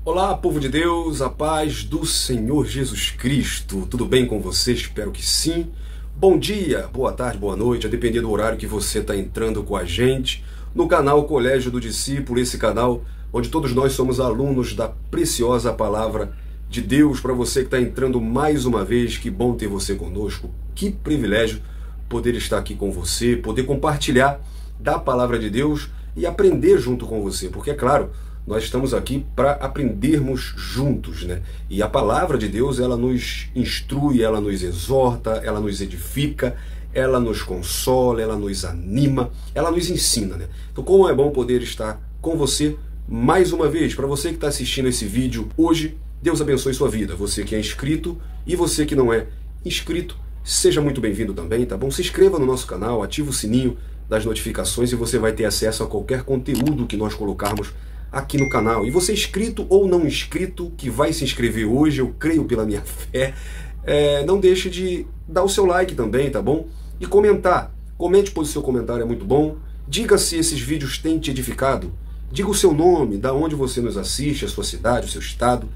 Olá, povo de Deus, a paz do Senhor Jesus Cristo. Tudo bem com você? Espero que sim. Bom dia, boa tarde, boa noite, a depender do horário que você está entrando com a gente no canal Colégio do Discípulo, esse canal onde todos nós somos alunos da preciosa palavra de Deus. Para você que está entrando mais uma vez, que bom ter você conosco, que privilégio poder estar aqui com você, poder compartilhar da palavra de Deus e aprender junto com você, porque é claro, nós estamos aqui para aprendermos juntos, né? E a palavra de Deus, ela nos instrui, ela nos exorta, ela nos edifica, ela nos consola, ela nos anima, ela nos ensina, né? Então, como é bom poder estar com você mais uma vez. Para você que está assistindo esse vídeo hoje, Deus abençoe sua vida. Você que é inscrito e você que não é inscrito, seja muito bem-vindo também, tá bom? Se inscreva no nosso canal, ative o sininho das notificações e você vai ter acesso a qualquer conteúdo que nós colocarmos aqui no canal. E você inscrito ou não inscrito, que vai se inscrever hoje, eu creio pela minha fé, não deixe de dar o seu like também, tá bom? E comentar. Comente, pois o seu comentário é muito bom. Diga se esses vídeos têm te edificado. Diga o seu nome, da onde você nos assiste, a sua cidade, o seu estado.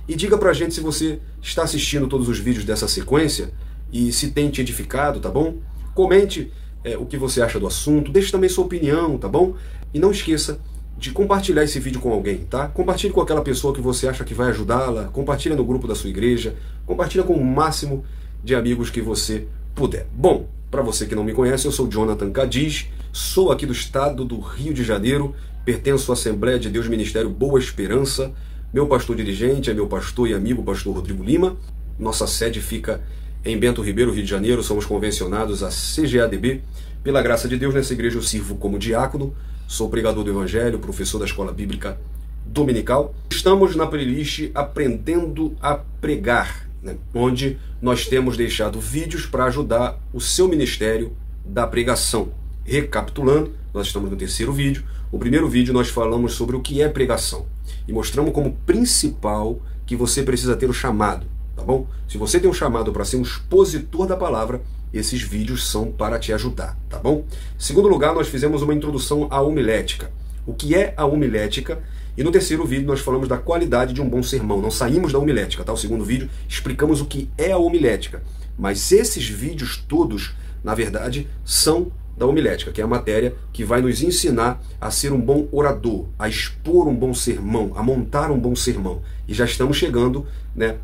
E diga pra gente se você está assistindo todos os vídeos dessa sequência e se tem te edificado, tá bom? Comente o que você acha do assunto. Deixe também sua opinião, tá bom? E não esqueça de compartilhar esse vídeo com alguém, tá? Compartilhe com aquela pessoa que você acha que vai ajudá-la, compartilha no grupo da sua igreja, compartilha com o máximo de amigos que você puder. Bom, para você que não me conhece, eu sou Jonathan Cadiz, sou aqui do estado do Rio de Janeiro, pertenço à Assembleia de Deus Ministério Boa Esperança, meu pastor dirigente é meu pastor e amigo, pastor Rodrigo Lima, nossa sede fica em Bento Ribeiro, Rio de Janeiro, somos convencionados a CGADB, pela graça de Deus nessa igreja eu sirvo como diácono, sou pregador do Evangelho, professor da Escola Bíblica Dominical. Estamos na playlist Aprendendo a Pregar, né? Onde nós temos deixado vídeos para ajudar o seu ministério da pregação. Recapitulando, nós estamos no terceiro vídeo. O primeiro vídeo nós falamos sobre o que é pregação e mostramos como principal que você precisa ter o chamado, tá bom? Se você tem um chamado para ser um expositor da palavra, esses vídeos são para te ajudar, tá bom? Em segundo lugar, nós fizemos uma introdução à homilética. O que é a homilética? E no terceiro vídeo nós falamos da qualidade de um bom sermão. Não saímos da homilética, tá? O segundo vídeo explicamos o que é a homilética. Mas esses vídeos todos, na verdade, são da homilética, que é a matéria que vai nos ensinar a ser um bom orador, a expor um bom sermão, a montar um bom sermão. E já estamos chegando, né,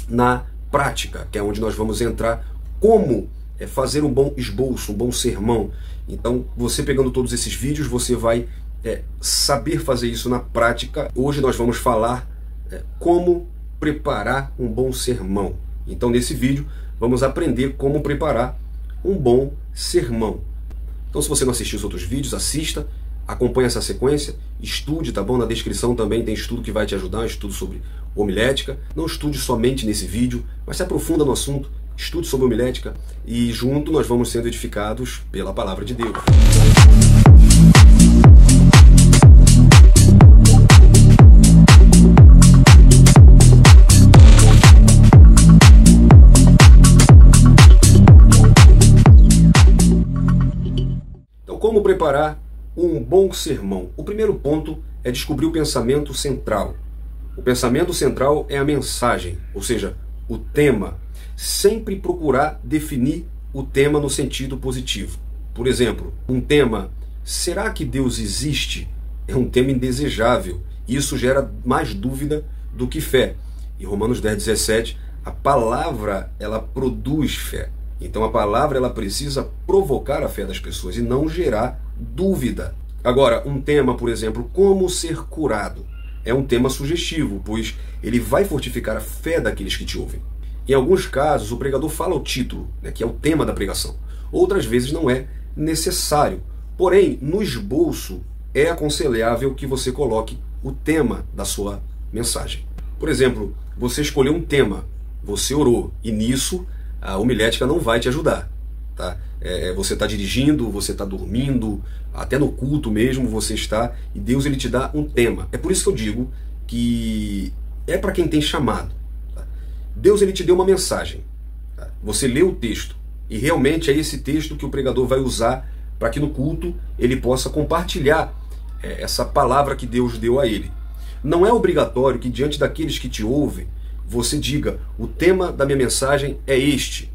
na prática, que é onde nós vamos entrar como fazer um bom esboço, um bom sermão. Então, você pegando todos esses vídeos, você vai saber fazer isso na prática. Hoje nós vamos falar como preparar um bom sermão. Então, nesse vídeo, vamos aprender como preparar um bom sermão. Então, se você não assistiu os outros vídeos, assista, acompanhe essa sequência, estude, tá bom? Na descrição também tem estudo que vai te ajudar, estudo sobre homilética. Não estude somente nesse vídeo, mas se aprofunda no assunto, estude sobre homilética e junto nós vamos sendo edificados pela palavra de Deus. Então, como preparar um bom sermão? O primeiro ponto é descobrir o pensamento central. O pensamento central é a mensagem, ou seja, o tema. Sempre procurar definir o tema no sentido positivo. Por exemplo, um tema, será que Deus existe? É um tema indesejável. Isso gera mais dúvida do que fé. Em Romanos 10:17, a palavra, ela produz fé. Então a palavra, ela precisa provocar a fé das pessoas e não gerar dúvida. Agora, um tema, por exemplo, como ser curado, é um tema sugestivo, pois ele vai fortificar a fé daqueles que te ouvem. Em alguns casos, o pregador fala o título, né, que é o tema da pregação. Outras vezes não é necessário. Porém, no esboço, é aconselhável que você coloque o tema da sua mensagem. Por exemplo, você escolheu um tema, você orou, e nisso a homilética não vai te ajudar. Tá? Você está dirigindo, você está dormindo, até no culto mesmo você está, e Deus ele te dá um tema. É por isso que eu digo que é para quem tem chamado. Deus ele te deu uma mensagem, tá? Você lê o texto e realmente é esse texto que o pregador vai usar para que no culto ele possa compartilhar essa palavra que Deus deu a ele. Não é obrigatório que diante daqueles que te ouvem, você diga, o tema da minha mensagem é este.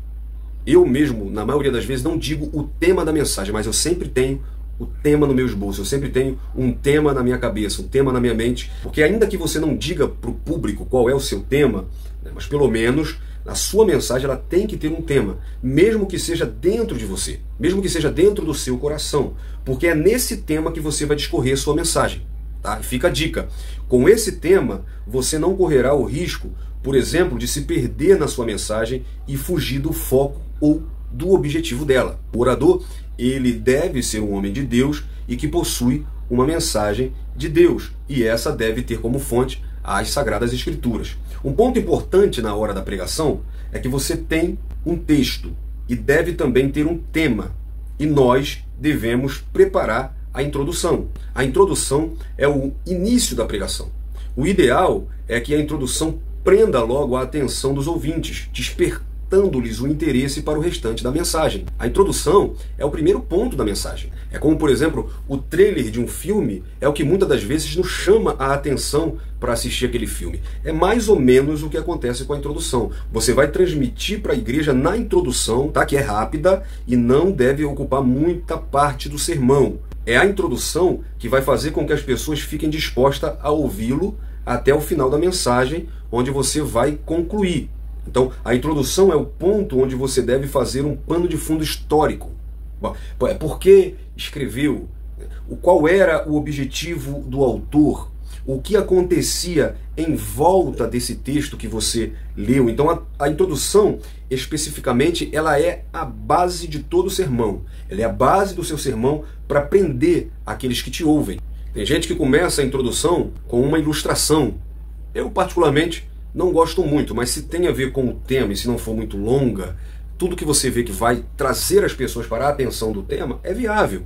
Eu mesmo, na maioria das vezes, não digo o tema da mensagem, mas eu sempre tenho o tema no meu esboço, eu sempre tenho um tema na minha cabeça, um tema na minha mente, porque ainda que você não diga para o público qual é o seu tema, né, mas pelo menos a sua mensagem ela tem que ter um tema, mesmo que seja dentro de você, mesmo que seja dentro do seu coração, porque é nesse tema que você vai discorrer a sua mensagem. Tá? E fica a dica, com esse tema você não correrá o risco, por exemplo, de se perder na sua mensagem e fugir do foco ou do objetivo dela. O orador, ele deve ser um homem de Deus e que possui uma mensagem de Deus, e essa deve ter como fonte as Sagradas Escrituras. Um ponto importante na hora da pregação é que você tem um texto e deve também ter um tema, e nós devemos preparar a introdução. A introdução é o início da pregação. O ideal é que a introdução prenda logo a atenção dos ouvintes, despertando-lhes o interesse para o restante da mensagem. A introdução é o primeiro ponto da mensagem. É como, por exemplo, o trailer de um filme é o que muitas das vezes nos chama a atenção para assistir aquele filme. É mais ou menos o que acontece com a introdução. Você vai transmitir para a igreja na introdução, tá? Que é rápida e não deve ocupar muita parte do sermão. É a introdução que vai fazer com que as pessoas fiquem dispostas a ouvi-lo até o final da mensagem, onde você vai concluir. Então, a introdução é o ponto onde você deve fazer um pano de fundo histórico. Por que escreveu? Qual era o objetivo do autor? O que acontecia em volta desse texto que você leu? Então, a introdução, especificamente, ela é a base de todo o sermão. Ela é a base do seu sermão para prender aqueles que te ouvem. Tem gente que começa a introdução com uma ilustração. Eu, particularmente, não gosto muito, mas se tem a ver com o tema e se não for muito longa, tudo que você vê que vai trazer as pessoas para a atenção do tema é viável.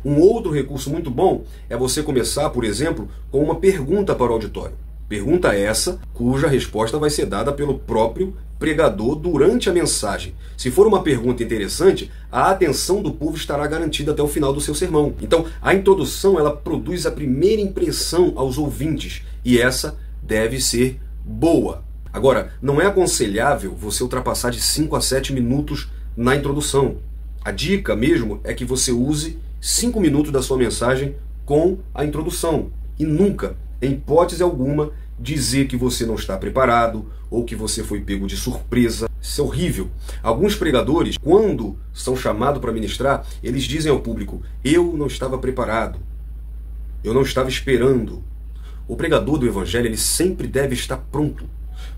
Um outro recurso muito bom é você começar, por exemplo, com uma pergunta para o auditório. Pergunta essa cuja resposta vai ser dada pelo próprio pregador durante a mensagem. Se for uma pergunta interessante, a atenção do povo estará garantida até o final do seu sermão. Então, a introdução ela produz a primeira impressão aos ouvintes e essa deve ser boa. Agora, não é aconselhável você ultrapassar de 5 a 7 minutos na introdução. A dica mesmo é que você use 5 minutos da sua mensagem com a introdução e nunca, em hipótese alguma, dizer que você não está preparado ou que você foi pego de surpresa. Isso é horrível. Alguns pregadores, quando são chamados para ministrar, eles dizem ao público: eu não estava preparado, eu não estava esperando. O pregador do evangelho ele sempre deve estar pronto.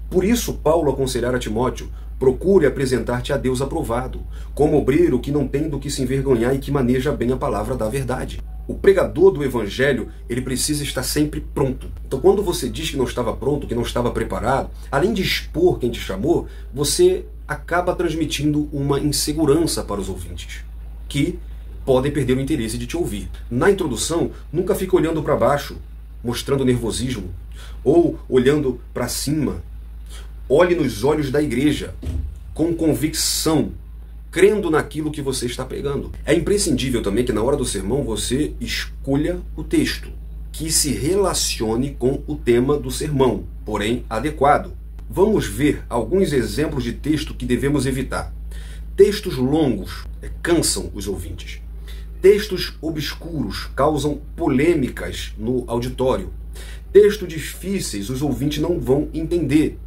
Por isso Paulo aconselhara a Timóteo: procure apresentar-te a Deus aprovado, como obreiro que não tem do que se envergonhar e que maneja bem a palavra da verdade. O pregador do evangelho, ele precisa estar sempre pronto. Então, quando você diz que não estava pronto, que não estava preparado, além de expor quem te chamou, você acaba transmitindo uma insegurança para os ouvintes, que podem perder o interesse de te ouvir. Na introdução, nunca fique olhando para baixo, mostrando nervosismo, ou olhando para cima. Olhe nos olhos da igreja, com convicção, crendo naquilo que você está pregando. É imprescindível também que na hora do sermão você escolha o texto, que se relacione com o tema do sermão, porém adequado. Vamos ver alguns exemplos de texto que devemos evitar. Textos longos cansam os ouvintes. Textos obscuros causam polêmicas no auditório. Textos difíceis os ouvintes não vão entender.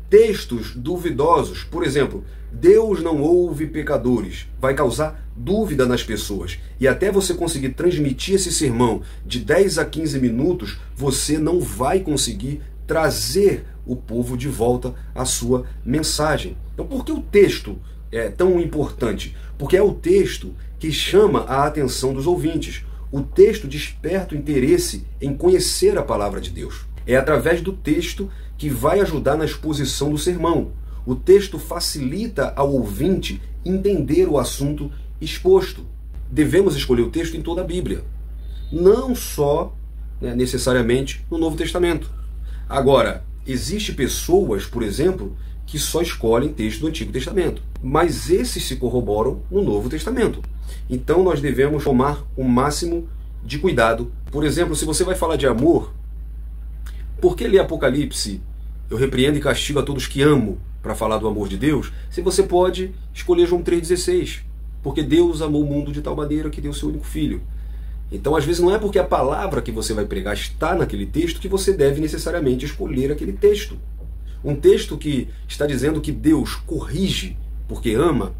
Textos duvidosos, por exemplo, Deus não ouve pecadores, vai causar dúvida nas pessoas. E até você conseguir transmitir esse sermão de 10 a 15 minutos, você não vai conseguir trazer o povo de volta à sua mensagem. Então, por que o texto é tão importante? Porque é o texto que chama a atenção dos ouvintes. O texto desperta o interesse em conhecer a palavra de Deus. É através do texto que vai ajudar na exposição do sermão. O texto facilita ao ouvinte entender o assunto exposto. Devemos escolher o texto em toda a Bíblia, não só necessariamente no Novo Testamento. Agora, existem pessoas, por exemplo, que só escolhem texto do Antigo Testamento, mas esses se corroboram no Novo Testamento. Então nós devemos tomar o máximo de cuidado. Por exemplo, se você vai falar de amor, Por que ler Apocalipse, eu repreendo e castigo a todos que amo, para falar do amor de Deus, se você pode escolher João 3,16? Porque Deus amou o mundo de tal maneira que deu seu único filho. Então, às vezes, não é porque a palavra que você vai pregar está naquele texto que você deve necessariamente escolher aquele texto. Um texto que está dizendo que Deus corrige porque ama,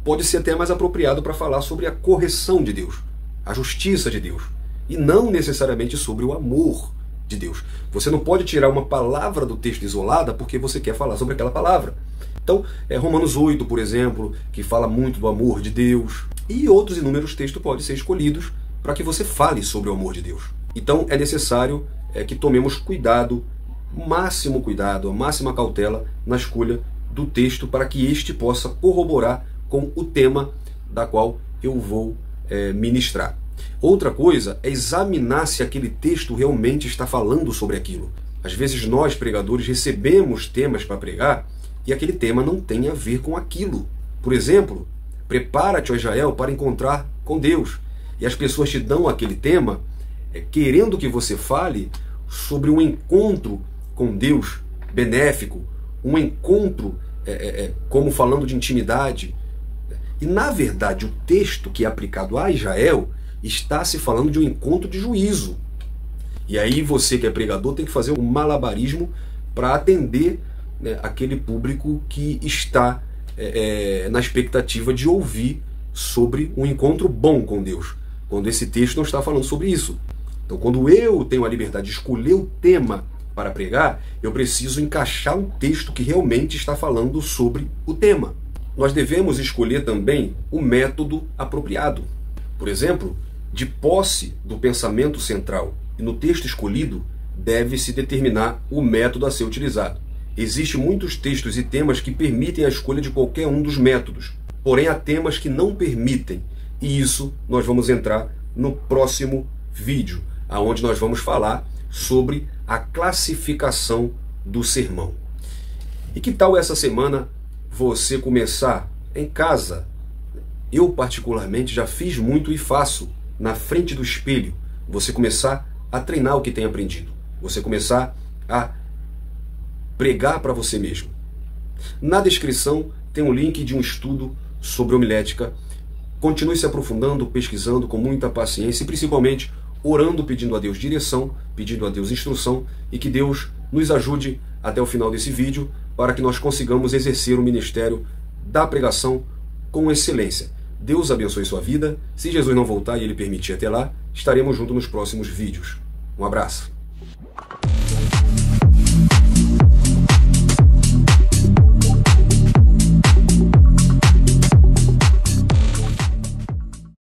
pode ser até mais apropriado para falar sobre a correção de Deus, a justiça de Deus, e não necessariamente sobre o amor de Deus. Você não pode tirar uma palavra do texto isolada porque você quer falar sobre aquela palavra. Então, Romanos 8, por exemplo, que fala muito do amor de Deus, e outros inúmeros textos podem ser escolhidos para que você fale sobre o amor de Deus. Então, é necessário que tomemos cuidado, o máximo cuidado, a máxima cautela na escolha do texto para que este possa corroborar com o tema da qual eu vou ministrar. Outra coisa é examinar se aquele texto realmente está falando sobre aquilo. Às vezes nós, pregadores, recebemos temas para pregar e aquele tema não tem a ver com aquilo. Por exemplo, prepara-te, ó Israel, para encontrar com Deus. E as pessoas te dão aquele tema querendo que você fale sobre um encontro com Deus benéfico, um encontro como falando de intimidade. E, na verdade, o texto que é aplicado a Israel está se falando de um encontro de juízo. E aí você que é pregador tem que fazer um malabarismo para atender aquele público que está na expectativa de ouvir sobre um encontro bom com Deus, quando esse texto não está falando sobre isso. Então, quando eu tenho a liberdade de escolher o tema para pregar, eu preciso encaixar um texto que realmente está falando sobre o tema. Nós devemos escolher também o método apropriado. Por exemplo, de posse do pensamento central e no texto escolhido, deve-se determinar o método a ser utilizado. Existem muitos textos e temas que permitem a escolha de qualquer um dos métodos, porém há temas que não permitem, e isso nós vamos entrar no próximo vídeo, onde nós vamos falar sobre a classificação do sermão. E que tal essa semana você começar em casa? Eu particularmente já fiz muito e faço na frente do espelho. Você começar a treinar o que tem aprendido. Você começar a pregar para você mesmo. Na descrição tem um link de um estudo sobre homilética. Continue se aprofundando, pesquisando com muita paciência e principalmente orando, pedindo a Deus direção, pedindo a Deus instrução e que Deus nos ajude até o final desse vídeo para que nós consigamos exercer o ministério da pregação com excelência. Deus abençoe sua vida. Se Jesus não voltar e Ele permitir até lá, estaremos juntos nos próximos vídeos. Um abraço.